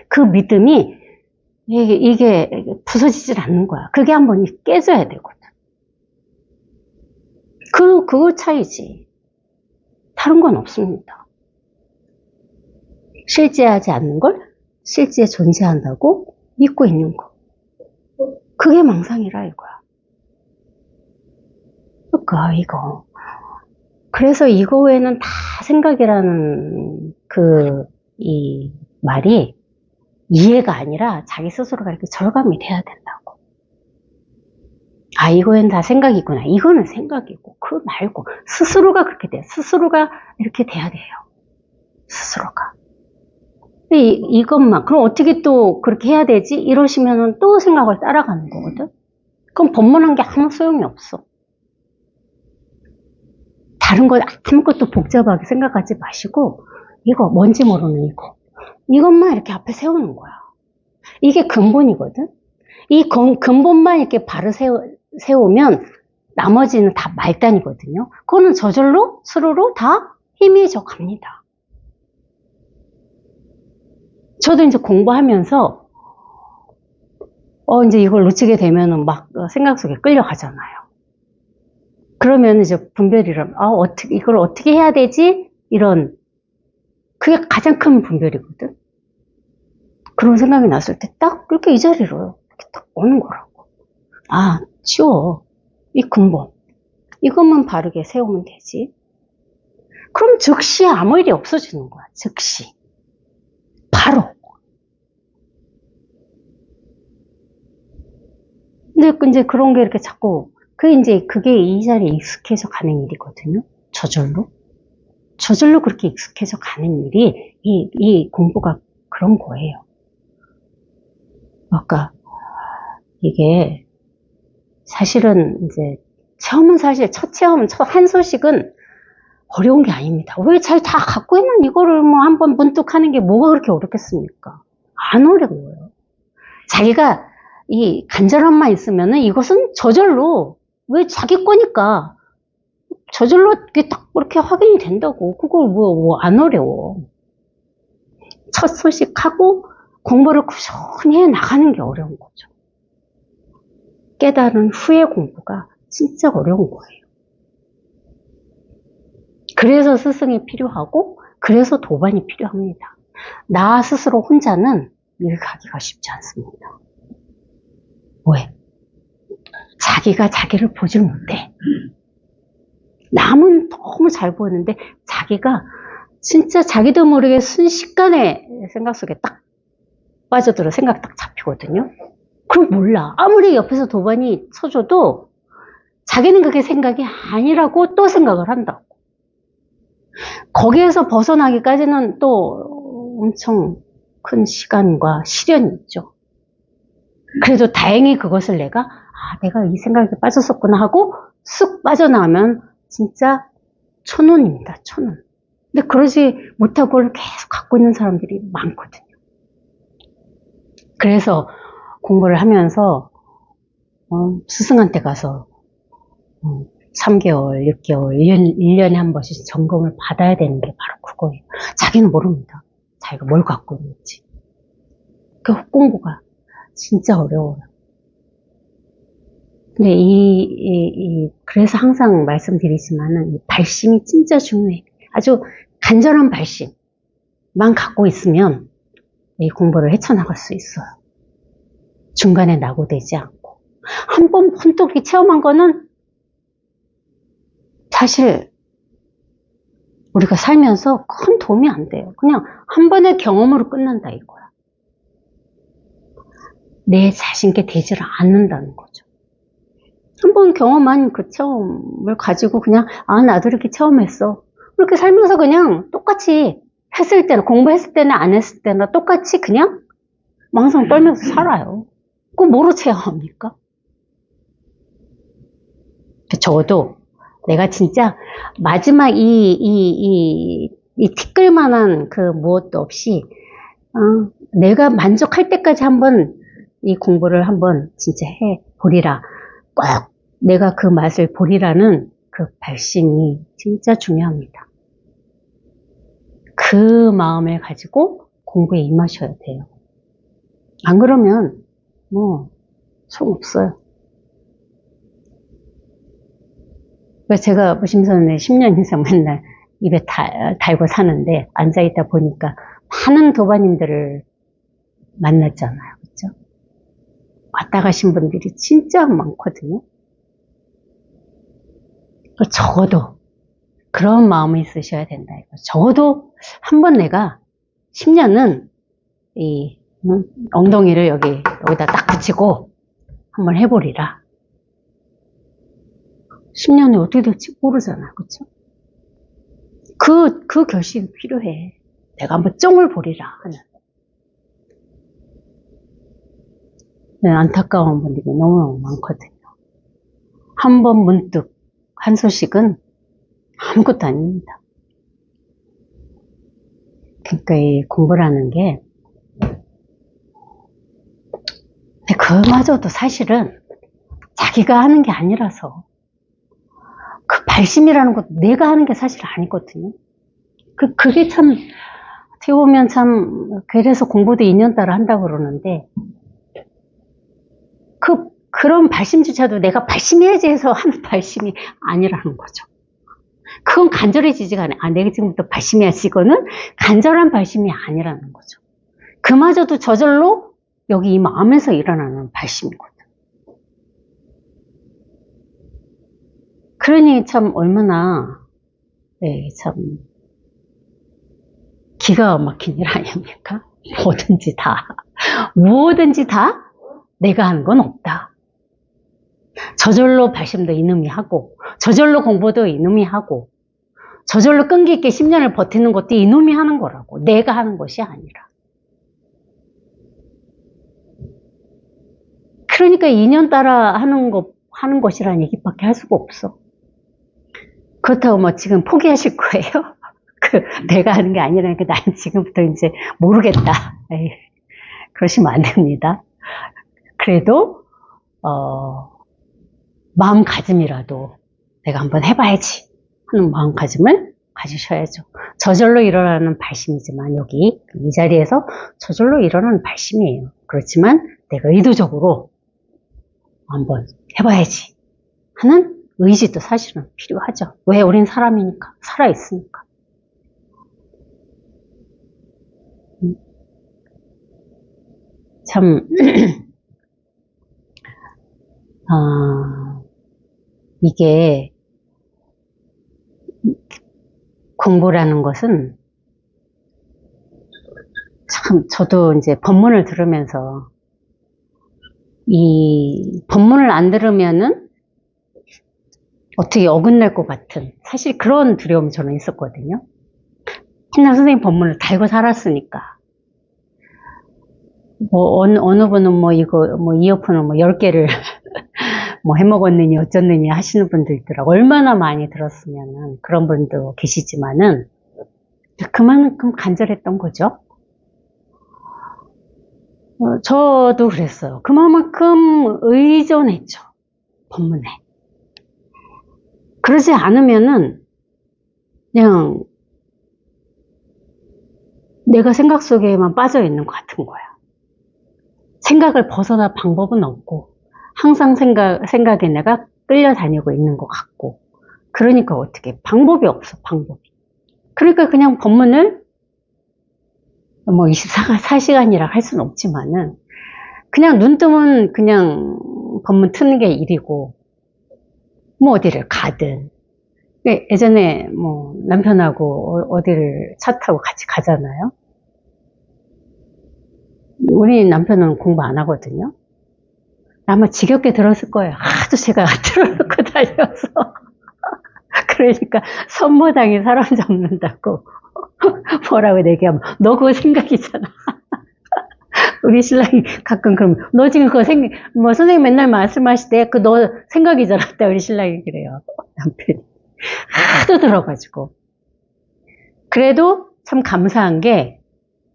[SPEAKER 1] 그 믿음이 이게 부서지질 않는 거야. 그게 한번 깨져야 되거든. 그거 차이지. 다른 건 없습니다. 실제하지 않는 걸 실제 존재한다고 믿고 있는 거. 그게 망상이라 이거야. 그러니까 이거. 그래서 이거 외에는 다 생각이라는 이 말이 이해가 아니라 자기 스스로가 이렇게 절감이 돼야 된다고. 아, 이거는 다 생각이구나. 이거는 생각이고, 그 말고, 스스로가 그렇게 돼요. 스스로가 이렇게 돼야 돼요. 스스로가. 이것만, 그럼 어떻게 또 그렇게 해야 되지? 이러시면은 또 생각을 따라가는 거거든? 그럼 법문한 게 아무 소용이 없어. 다른 거 아무것도 복잡하게 생각하지 마시고, 이거, 뭔지 모르는 이거. 이것만 이렇게 앞에 세우는 거야. 이게 근본이거든? 이 근본만 이렇게 바로 세우면 나머지는 다 말단이거든요. 그거는 저절로 스스로 다 희미해져 갑니다. 저도 이제 공부하면서 이제 이걸 놓치게 되면은 막 생각 속에 끌려가잖아요. 그러면 이제 분별이란 이걸 어떻게 해야 되지? 이런 그게 가장 큰 분별이거든. 그런 생각이 났을 때 딱 그렇게 이 자리로 이렇게 딱 오는 거라고. 아, 치워. 이 근본. 이것만 바르게 세우면 되지. 그럼 즉시 아무 일이 없어지는 거야. 즉시. 바로. 근데 이제 그런 게 이렇게 자꾸, 그게 이 자리에 익숙해져 가는 일이거든요. 저절로. 저절로 그렇게 익숙해져 가는 일이, 이 공부가 그런 거예요. 아까, 이게, 사실은 이제, 첫 체험은, 한 소식은 어려운 게 아닙니다. 왜 잘 다 갖고 있는 이거를 뭐 한번 문득 하는 게 뭐가 그렇게 어렵겠습니까? 안 어려워요. 자기가 이 간절함만 있으면은 이것은 저절로, 왜 자기 거니까, 저절로 이렇게 딱 그렇게 확인이 된다고. 그걸 안 어려워. 첫 소식하고 공부를 꾸준히 해 나가는 게 어려운 거죠. 깨달은 후의 공부가 진짜 어려운 거예요. 그래서 스승이 필요하고, 그래서 도반이 필요합니다. 나 스스로 혼자는 일 가기가 쉽지 않습니다. 왜? 자기가 자기를 보질 못해. 남은 너무 잘 보이는데, 자기가 진짜 자기도 모르게 순식간에 생각 속에 딱 빠져들어 생각 딱 잡히거든요. 그럼 몰라. 아무리 옆에서 도반이 쳐줘도 자기는 그게 생각이 아니라고 또 생각을 한다고. 거기에서 벗어나기까지는 또 엄청 큰 시간과 시련이 있죠. 그래도 다행히 그것을 내가 이 생각에 빠졌었구나 하고 쑥 빠져나오면 진짜 천운입니다. 천운. 근데 그러지 못하고 그걸 계속 갖고 있는 사람들이 많거든요. 그래서 공부를 하면서 스승한테 가서 3개월, 6개월, 1년에 한 번씩 점검을 받아야 되는 게 바로 그거예요. 자기는 모릅니다. 자기가 뭘 갖고 있는지. 그 공부가 진짜 어려워요. 근데 그래서 항상 말씀드리지만은 발심이 진짜 중요해. 아주 간절한 발심만 갖고 있으면 이 공부를 헤쳐나갈 수 있어요. 중간에 낙오되지 않고. 한 번 혼떡이 체험한 거는 사실 우리가 살면서 큰 도움이 안 돼요. 그냥 한 번의 경험으로 끝난다 이거야. 내 자신께 되지를 않는다는 거죠. 한 번 경험한 그 체험을 가지고 그냥 나도 이렇게 체험했어. 그렇게 살면서 그냥 똑같이 했을 때나 공부했을 때나 안 했을 때나 똑같이 그냥 망상 떨면서 살아요. 그거 뭐로 체험합니까? 적어도 내가 진짜 마지막 티끌만한 그 무엇도 없이 내가 만족할 때까지 한번 이 공부를 한번 진짜 해 보리라. 꼭 내가 그 맛을 보리라는 그 발심이 진짜 중요합니다. 그 마음을 가지고 공부에 임하셔야 돼요. 안 그러면 소용없어요. 제가 무심선에 10년 이상 맨날 입에 달고 사는데 앉아있다 보니까 많은 도반님들을 만났잖아요. 그렇죠? 왔다 가신 분들이 진짜 많거든요. 적어도 그런 마음이 있으셔야 된다. 적어도 한번 내가 10년은 이 응? 엉덩이를 여기다 딱 붙이고 한번 해보리라. 10년에 어떻게 될지 모르잖아. 그쵸? 그 결심이 필요해. 내가 한번 쫑을 보리라 하는. 네, 안타까운 분들이 너무너무 많거든요. 한번 문득 한 소식은 아무것도 아닙니다. 그러니까 이 공부라는 게, 근데 그마저도 사실은 자기가 하는 게 아니라서, 그 발심이라는 것도 내가 하는 게 사실 아니거든요. 그게 참, 어떻게 보면 참, 그래서 공부도 2년 따라 한다고 그러는데, 그런 발심조차도 내가 발심해야지 해서 하는 발심이 아니라는 거죠. 그건 간절해지지가 않아요. 내가 지금부터 발심해야지. 이거는 간절한 발심이 아니라는 거죠. 그마저도 저절로 여기 이 마음에서 일어나는 발심이거든. 그러니 참 얼마나, 네, 참, 기가 막힌 일 아닙니까? 뭐든지 다 내가 하는 건 없다. 저절로 발심도 이놈이 하고, 저절로 공부도 이놈이 하고, 저절로 끈기 있게 10년을 버티는 것도 이놈이 하는 거라고. 내가 하는 것이 아니라. 그러니까 2년 따라 하는 것이라는 얘기밖에 할 수가 없어. 그렇다고 뭐 지금 포기하실 거예요? 내가 하는 게 아니라니까 나는 지금부터 이제 모르겠다. 에이, 그러시면 안 됩니다. 그래도, 마음가짐이라도 내가 한번 해봐야지 하는 마음가짐을 가지셔야죠. 저절로 일어나는 발심이지만 여기 이 자리에서 저절로 일어나는 발심이에요. 그렇지만 내가 의도적으로 한번 해봐야지 하는 의지도 사실은 필요하죠. 왜? 우린 사람이니까, 살아있으니까. 참 이게 공부라는 것은 참 저도 이제 법문을 들으면서 이 법문을 안 들으면은 어떻게 어긋날 것 같은 사실 그런 두려움이 저는 있었거든요. 옛날 선생님 법문을 달고 살았으니까 뭐 어느 분은 뭐 이거 뭐 이어폰을 뭐 10개를 뭐 해먹었느니 어쩌느니 하시는 분도 있더라고. 얼마나 많이 들었으면은 그런 분도 계시지만은 그만큼 간절했던 거죠. 저도 그랬어요. 그만큼 의존했죠. 법문에. 그러지 않으면은 그냥 내가 생각 속에만 빠져 있는 것 같은 거야. 생각을 벗어날 방법은 없고 항상 생각에 내가 끌려다니고 있는 것 같고 그러니까 어떻게 방법이 없어. 방법이. 그러니까 그냥 법문을 뭐 24시간이라 할 수는 없지만은 그냥 눈 뜨면 그냥 법문 트는 게 일이고 뭐 어디를 가든 예전에 뭐 남편하고 어디를 차 타고 같이 가잖아요. 우리 남편은 공부 안 하거든요. 아마 지겹게 들었을 거예요. 하도 제가 틀어놓고 다녀서. 그러니까 선모당이 사람 잡는다고 뭐라고 얘기하면 너 그거 생각이잖아. 우리 신랑이 가끔 그러면 너 지금 그거 뭐 선생님 맨날 말씀하실 때 그 너 생각이잖아. 우리 신랑이 그래요. 남편이. 하도 들어가지고. 그래도 참 감사한 게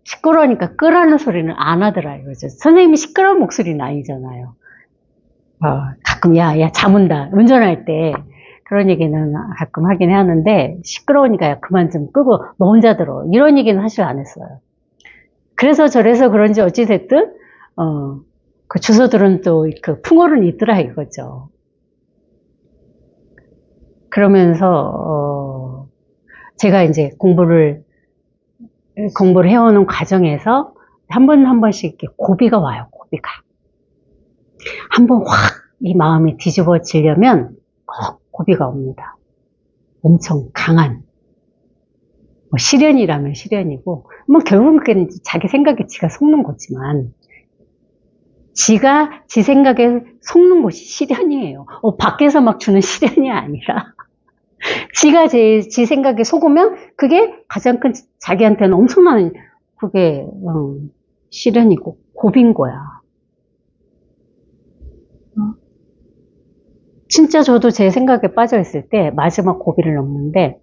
[SPEAKER 1] 시끄러우니까 끄라는 소리는 안 하더라 이거죠. 선생님이 시끄러운 목소리는 아니잖아요. 가끔 야 잠 온다 운전할 때 그런 얘기는 가끔 하긴 하는데 시끄러우니까 야 그만 좀 끄고 너 혼자 들어 이런 얘기는 사실 안 했어요. 그래서 저래서 그런지 어찌됐든 그 주소들은 또 그 풍어는 있더라 이거죠. 그러면서 제가 이제 공부를 해오는 과정에서 한 번 한 번씩 이렇게 고비가 와요. 고비가 한번 확 이 마음이 뒤집어지려면 꼭 고비가 옵니다. 엄청 강한 뭐 시련이라면 시련이고, 뭐 결국은 자기 생각에 지가 속는 거지만, 지가 지 생각에 속는 것이 시련이에요. 밖에서 막 주는 시련이 아니라, 지가 지 생각에 속으면 그게 가장 큰 자기한테는 엄청난 그게 시련이고 고비인 거야. 진짜 저도 제 생각에 빠져 있을 때 마지막 고비를 넘는데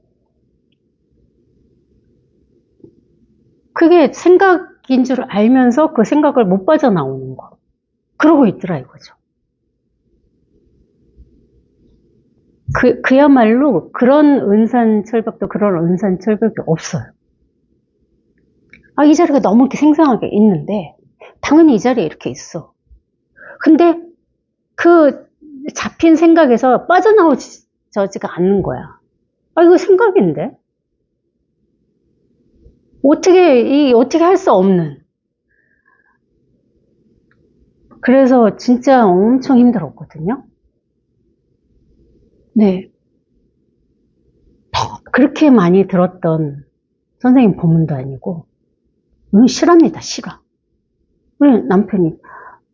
[SPEAKER 1] 그게 생각인 줄 알면서 그 생각을 못 빠져나오는 거. 그러고 있더라 이거죠. 그야말로 그런 은산철벽도 그런 은산철벽이 없어요. 이 자리가 너무 이렇게 생생하게 있는데 당연히 이 자리에 이렇게 있어. 근데 그 잡힌 생각에서 빠져나오지가 않는 거야. 이거 생각인데? 어떻게 할 수 없는. 그래서 진짜 엄청 힘들었거든요. 네. 그렇게 많이 들었던 선생님 법문도 아니고, 실화입니다, 실화. 우리 남편이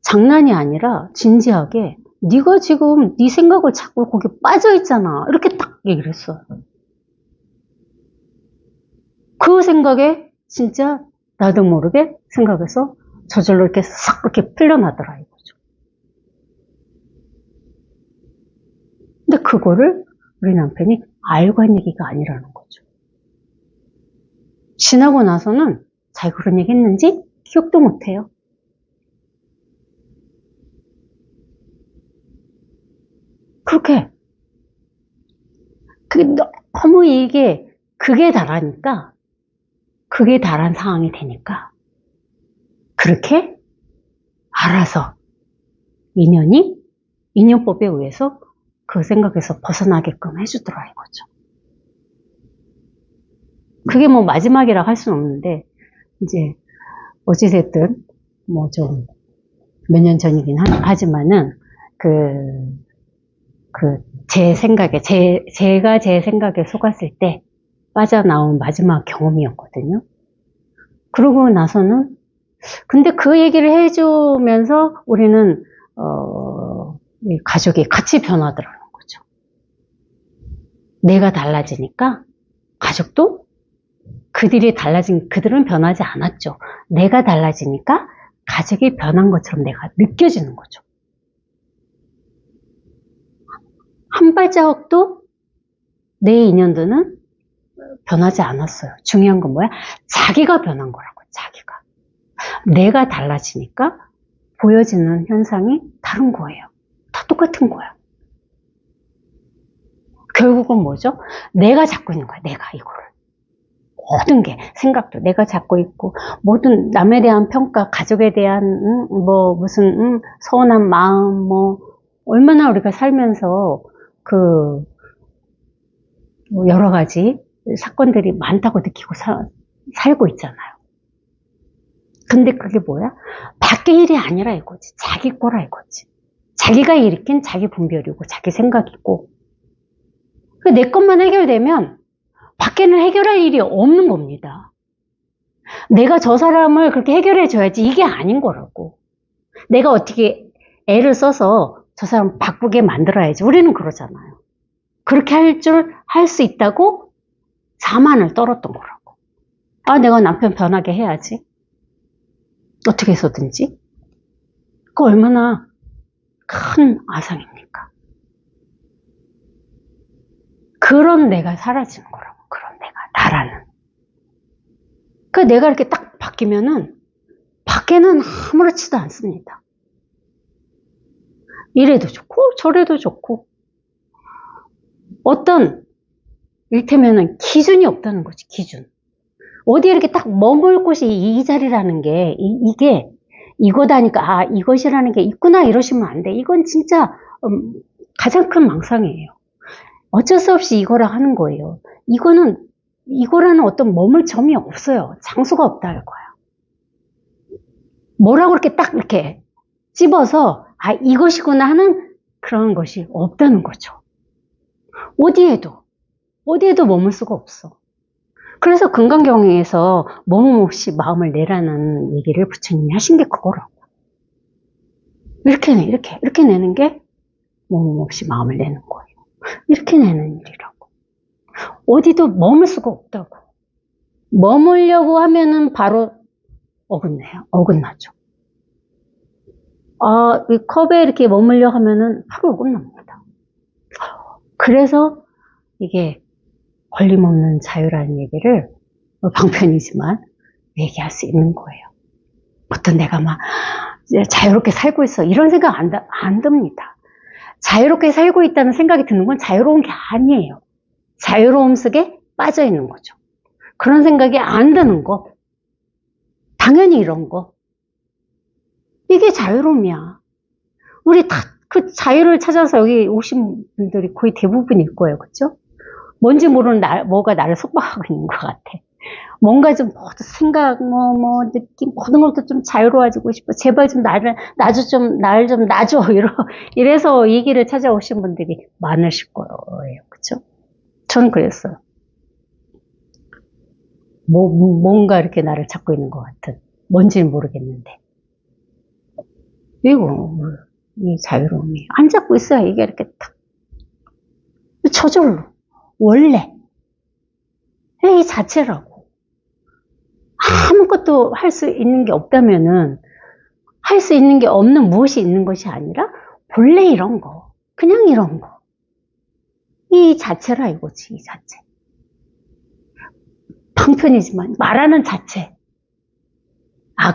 [SPEAKER 1] 장난이 아니라 진지하게, 네가 지금 네 생각을 자꾸 거기 빠져 있잖아. 이렇게 딱 얘기를 했어요. 그 생각에 진짜 나도 모르게 생각해서 저절로 이렇게 싹 이렇게 풀려나더라 이거죠. 근데 그거를 우리 남편이 알고 한 얘기가 아니라는 거죠. 지나고 나서는 자기 그런 얘기 했는지 기억도 못해요. 그렇게 너무 이게 극에 달하니까 극에 달한 상황이 되니까 그렇게 알아서 인연법에 의해서 그 생각에서 벗어나게끔 해주더라 이거죠. 그게 뭐 마지막이라 할 수는 없는데 이제 어찌됐든 뭐 좀 몇 년 전이긴 하지만은 제 생각에 제가 제 생각에 속았을 때 빠져나온 마지막 경험이었거든요. 그러고 나서는 근데 그 얘기를 해주면서 우리는 가족이 같이 변하더라는 거죠. 내가 달라지니까 가족도 그들은 변하지 않았죠. 내가 달라지니까 가족이 변한 것처럼 내가 느껴지는 거죠. 한 발자국도 내 인연들은 변하지 않았어요. 중요한 건 뭐야? 자기가 변한 거라고, 자기가. 내가 달라지니까 보여지는 현상이 다른 거예요. 다 똑같은 거야. 결국은 뭐죠? 내가 잡고 있는 거야, 내가 이거를. 모든 게, 생각도 내가 잡고 있고, 모든 남에 대한 평가, 가족에 대한, 무슨, 서운한 마음, 얼마나 우리가 살면서, 여러 가지 사건들이 많다고 느끼고 살고 있잖아요. 근데 그게 뭐야? 밖의 일이 아니라 이거지. 자기 거라 이거지. 자기가 일으킨 자기 분별이고, 자기 생각이고. 내 것만 해결되면, 밖에는 해결할 일이 없는 겁니다. 내가 저 사람을 그렇게 해결해 줘야지 이게 아닌 거라고. 내가 어떻게 애를 써서 저 사람 바꾸게 만들어야지. 우리는 그러잖아요. 그렇게 할 수 있다고 자만을 떨었던 거라고. 내가 남편 변하게 해야지. 어떻게 해서든지. 그거 얼마나 큰 아상입니까? 그런 내가 사라지는 거라고. 그런 내가, 나라는. 내가 이렇게 딱 바뀌면은 밖에는 아무렇지도 않습니다. 이래도 좋고 저래도 좋고 이를테면은 기준이 없다는 거지, 기준. 어디에 이렇게 딱 머물 곳이 이 자리라는 게 이게 이거다니까 이것이라는 게 있구나 이러시면 안 돼. 이건 진짜 가장 큰 망상이에요. 어쩔 수 없이 이거라 하는 거예요. 이거라는 어떤 머물 점이 없어요. 장소가 없다는 거야. 뭐라고 이렇게 딱 이렇게 찝어서 이것이구나 하는 그런 것이 없다는 거죠. 어디에도 머물 수가 없어. 그래서 금강경에서 몸 없이 마음을 내라는 얘기를 부처님이 하신 게 그거라고. 이렇게 내는 게 몸 없이 마음을 내는 거예요. 이렇게 내는 일이라고. 어디도 머물 수가 없다고. 머물려고 하면은 바로 어긋나죠. 이 컵에 이렇게 머물려 하면은 바로 어긋납니다. 그래서 이게 걸림없는 자유라는 얘기를 방편이지만 얘기할 수 있는 거예요. 어떤 내가 막 자유롭게 살고 있어 이런 생각 안 듭니다. 자유롭게 살고 있다는 생각이 드는 건 자유로운 게 아니에요. 자유로움 속에 빠져 있는 거죠. 그런 생각이 안 드는 거. 당연히 이런 거. 이게 자유로움이야. 우리 다 그 자유를 찾아서 여기 오신 분들이 거의 대부분일 거예요. 그죠? 뭔지 모르는 뭐가 나를 속박하고 있는 것 같아. 뭔가 좀 생각, 느낌, 모든 것도 좀 자유로워지고 싶어. 제발 좀 날 좀 놔줘. 이래서 이 길을 찾아오신 분들이 많으실 거예요. 그쵸? 전 그랬어요. 뭔가 이렇게 나를 잡고 있는 것 같은. 뭔지는 모르겠는데. 이 자유로움이. 안 잡고 있어야 이게 이렇게 탁. 저절로. 원래. 이 자체라고. 아무것도 할 수 있는 게 없다면은, 할 수 있는 게 없는 무엇이 있는 것이 아니라, 본래 이런 거. 그냥 이런 거. 이 자체라 이거지, 이 자체. 방편이지만, 말하는 자체.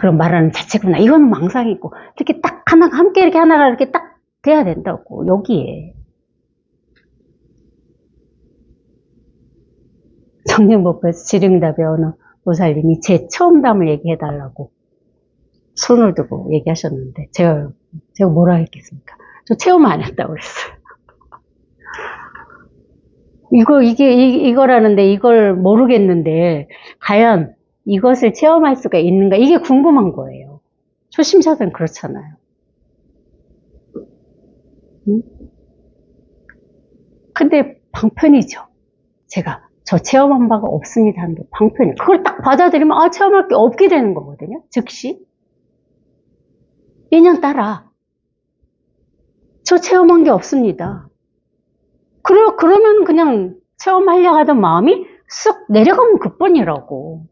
[SPEAKER 1] 그럼 말하는 자체구나. 이건 망상이고, 이렇게 딱 함께 이렇게 하나가 이렇게 딱 돼야 된다고, 여기에. 정령법에서 지릉답에 어느 보살님이 제 처음담을 얘기해달라고 손을 두고 얘기하셨는데, 제가 뭐라 했겠습니까? 저 체험 안 했다고 그랬어요. 이거라는데 이걸 모르겠는데, 과연 이것을 체험할 수가 있는가? 이게 궁금한 거예요. 초심자들은 그렇잖아요. 응? 근데 방편이죠. 제가 저 체험한 바가 없습니다 하는데 방편이. 그걸 딱 받아들이면 체험할 게 없게 되는 거거든요. 즉시. 인연 따라. 저 체험한 게 없습니다. 그러면 그냥 체험하려고 하던 마음이 쑥 내려가면 그뿐이라고.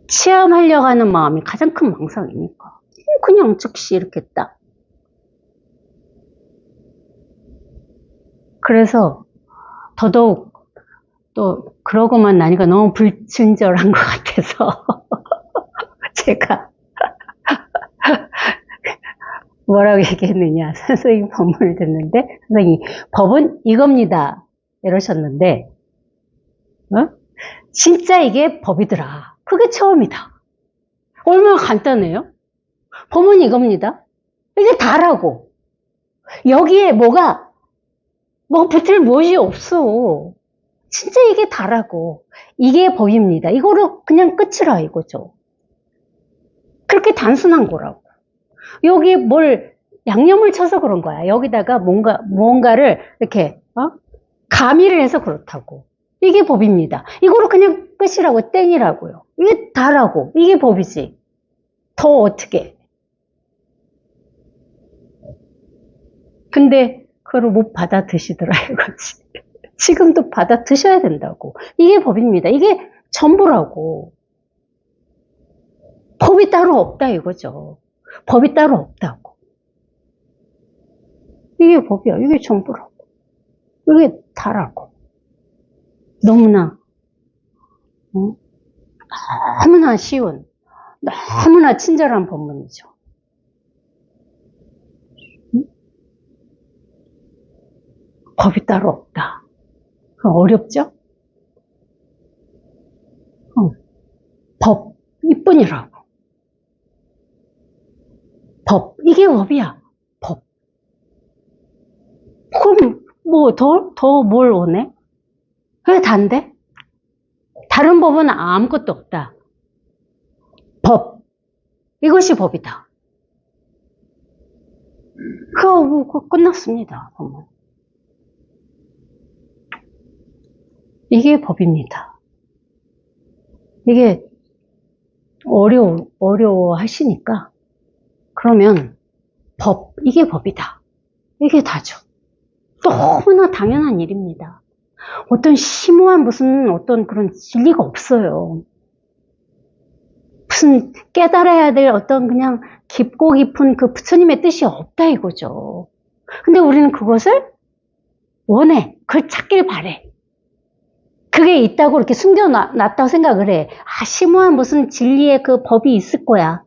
[SPEAKER 1] 체험하려고 하는 마음이 가장 큰 망상이니까. 그냥 즉시 이렇게 딱. 그래서 더더욱 또 그러고만 나니까 너무 불친절한 것 같아서 제가 뭐라고 얘기했느냐. 선생님 법문을 듣는데 선생님이 법은 이겁니다 이러셨는데 진짜 이게 법이더라. 그게 처음이다. 얼마나 간단해요. 법은 이겁니다. 이게 다라고. 여기에 뭐가 붙을 무엇이 없어. 진짜 이게 다라고. 이게 법입니다. 이거로 그냥 끝이라 이거죠. 그렇게 단순한 거라고. 여기 양념을 쳐서 그런 거야. 여기다가 뭔가를 이렇게 가미를 해서 그렇다고. 이게 법입니다. 이거로 그냥 끝이라고, 땡이라고요. 이게 다라고. 이게 법이지. 더 어떻게. 근데 그걸 못 받아 드시더라 이거지. 지금도 받아 드셔야 된다고. 이게 법입니다. 이게 전부라고. 법이 따로 없다 이거죠. 법이 따로 없다고. 이게 법이야. 이게 전부라고. 이게 다라고. 너무나 너무나 쉬운, 너무나 친절한 법문이죠. 법이 따로 없다. 어렵죠? 법, 이뿐이라고. 법, 이게 법이야. 법. 그럼 더 뭘 원해? 그게 단데? 다른 법은 아무것도 없다. 법. 이것이 법이다. 그거 끝났습니다. 법문. 이게 법입니다. 이게 어려워 하시니까, 그러면 이게 법이다. 이게 다죠. 너무나 당연한 일입니다. 어떤 심오한 무슨 어떤 그런 진리가 없어요. 무슨 깨달아야 될 어떤 그냥 깊고 깊은 그 부처님의 뜻이 없다 이거죠. 근데 우리는 그것을 원해. 그걸 찾길 바래. 그게 있다고 이렇게 숨겨놨다고 생각을 해. 심오한 무슨 진리의 그 법이 있을 거야.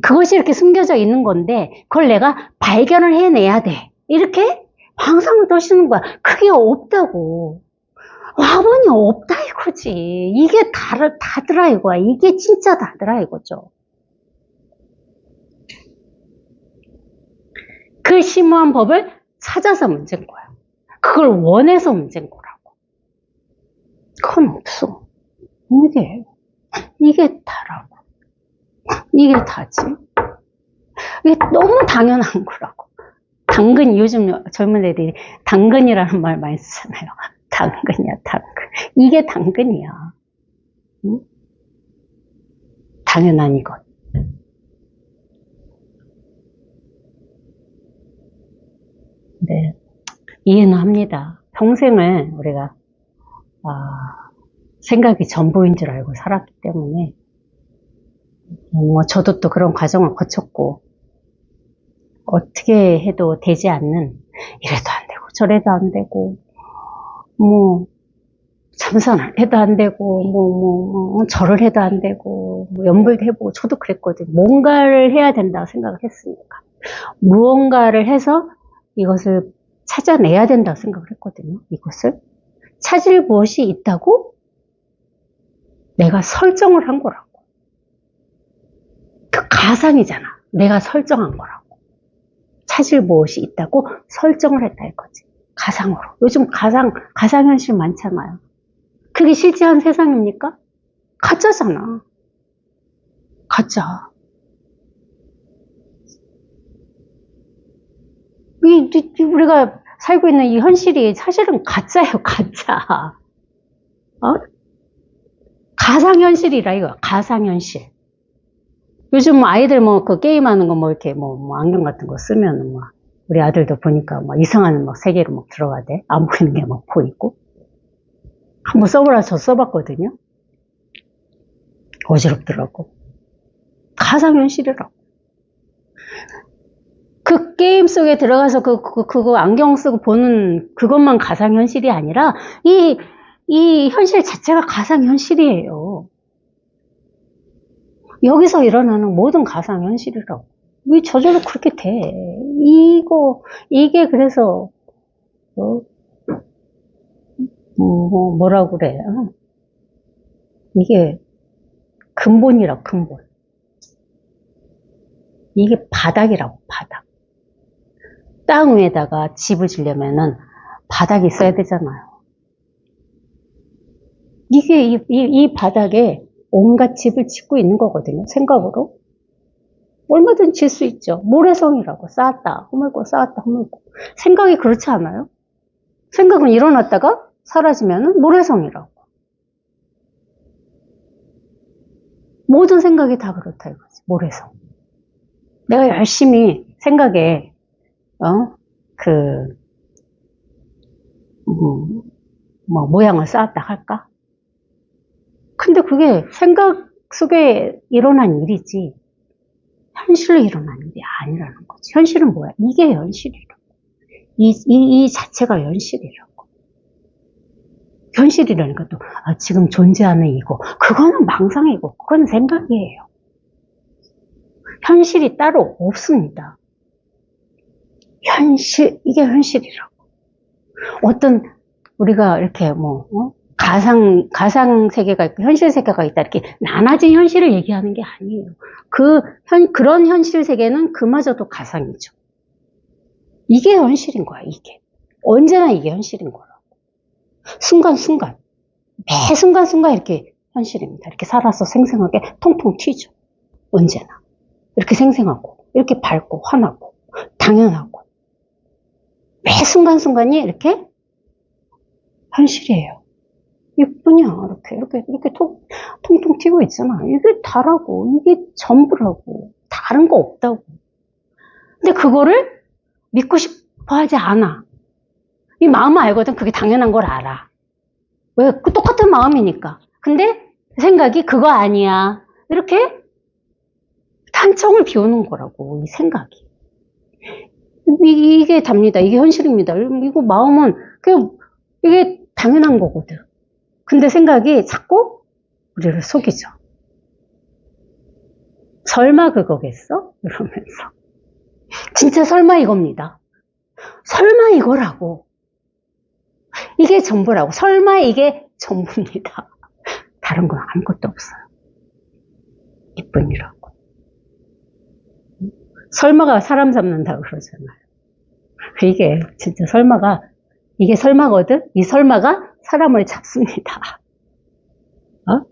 [SPEAKER 1] 그것이 이렇게 숨겨져 있는 건데, 그걸 내가 발견을 해내야 돼. 이렇게 항상 떠시는 거야. 그게 없다고. 와보니 없다 이거지. 이게 다더라 이거야. 이게 진짜 다더라 이거죠. 그 심오한 법을 찾아서 문제인 거야. 그걸 원해서 문제인 거라고. 그건 없어. 이게 다라고. 이게 다지. 이게 너무 당연한 거라고. 당근, 요즘 젊은 애들이 당근이라는 말 많이 쓰잖아요. 당근이야, 당근. 이게 당근이야. 응? 당연한 이것. 네. 이해는 합니다. 평생을 우리가, 생각이 전부인 줄 알고 살았기 때문에, 저도 또 그런 과정을 거쳤고, 어떻게 해도 되지 않는, 이래도 안 되고, 저래도 안 되고, 참선을 해도 안 되고, 절을 해도 안 되고, 연불도 해보고, 저도 그랬거든요. 뭔가를 해야 된다고 생각을 했으니까. 무언가를 해서 이것을 찾아내야 된다고 생각을 했거든요. 이것을. 찾을 무엇이 있다고 내가 설정을 한 거라고. 그 가상이잖아. 내가 설정한 거라고. 찾을 무엇이 있다고 설정을 했다 이거지. 가상으로. 요즘 가상현실 많잖아요. 그게 실제한 세상입니까? 가짜잖아. 가짜. 우리가 살고 있는 이 현실이 사실은 가짜예요, 가짜. 가상현실이라 이거, 가상현실. 요즘 아이들 그 게임하는 거 이렇게 안경 같은 거 쓰면 우리 아들도 보니까 이상한 세계로 들어가대. 안 보이는 게 보이고. 한번 써보라 저 써봤거든요. 어지럽더라고. 가상현실이라고. 그 게임 속에 들어가서 그거 안경 쓰고 보는 그것만 가상현실이 아니라 이 현실 자체가 가상현실이에요. 여기서 일어나는 모든 가상현실이라고. 왜 저절로 그렇게 돼? 이게 그래서, 뭐라고 그래. 이게 근본이라고, 근본. 이게 바닥이라고, 바닥. 땅 위에다가 집을 지려면은 바닥이 있어야 되잖아요. 이 바닥에 온갖 집을 짓고 있는 거거든요. 생각으로. 얼마든지 질 수 있죠. 모래성이라고. 쌓았다, 허물고, 쌓았다, 허물고. 생각이 그렇지 않아요? 생각은 일어났다가 사라지면은 모래성이라고. 모든 생각이 다 그렇다 이거지. 모래성. 내가 열심히 생각에, 모양을 쌓았다 할까? 근데 그게 생각 속에 일어난 일이지, 현실로 일어난 일이 아니라는 거지. 현실은 뭐야? 이게 현실이라고. 이 자체가 현실이라고. 현실이라니까 또, 지금 존재하는 이거. 그거는 망상이고, 그건 생각이에요. 현실이 따로 없습니다. 이게 현실이라고. 어떤, 우리가 이렇게 가상 세계가 있고 현실 세계가 있다. 이렇게 나눠진 현실을 얘기하는 게 아니에요. 그런 현실 세계는 그마저도 가상이죠. 이게 현실인 거야, 이게. 언제나 이게 현실인 거라고. 순간순간. 매 순간순간 이렇게 현실입니다. 이렇게 살아서 생생하게 통통 튀죠. 언제나. 이렇게 생생하고, 이렇게 밝고, 환하고, 당연하고. 매 순간순간이 이렇게 현실이에요. 이뿐이야. 이렇게 통통 튀고 있잖아. 이게 다라고. 이게 전부라고. 다른 거 없다고. 근데 그거를 믿고 싶어 하지 않아. 이 마음은 알거든. 그게 당연한 걸 알아. 왜? 그 똑같은 마음이니까. 근데 생각이 그거 아니야. 이렇게 탄청을 비우는 거라고, 이 생각이. 이게 답니다. 이게 현실입니다. 이거 마음은 그냥 이게 당연한 거거든. 근데 생각이 자꾸 우리를 속이죠. 설마 그거겠어? 이러면서. 진짜 설마 이겁니다. 설마 이거라고. 이게 전부라고. 설마 이게 전부입니다. 다른 건 아무것도 없어요. 이뿐이라고. 설마가 사람 잡는다고 그러잖아요. 이게 진짜 설마가, 이게 설마거든? 이 설마가 사람을 잡습니다. 어?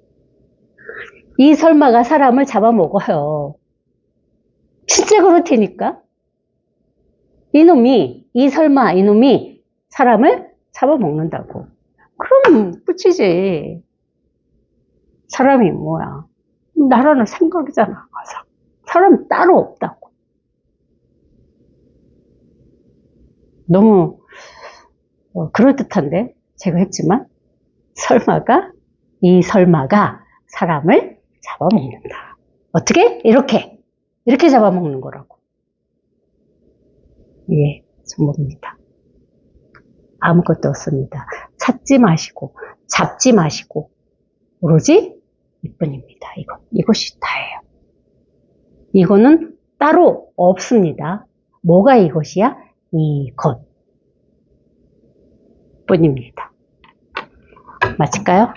[SPEAKER 1] 이 설마가 사람을 잡아먹어요. 진짜 그렇다니까? 이 설마, 이놈이 사람을 잡아먹는다고. 그럼 끝이지. 사람이 뭐야? 나라는 생각이잖아. 사람 따로 없다고. 너무 그럴듯한데 제가 했지만 이 설마가 사람을 잡아먹는다. 어떻게? 이렇게 잡아먹는 거라고. 예, 전부입니다. 아무것도 없습니다. 찾지 마시고 잡지 마시고 오로지 이뿐입니다. 이것이 다예요. 이거는 따로 없습니다. 뭐가 이것이야? 이것 뿐입니다. 마칠까요?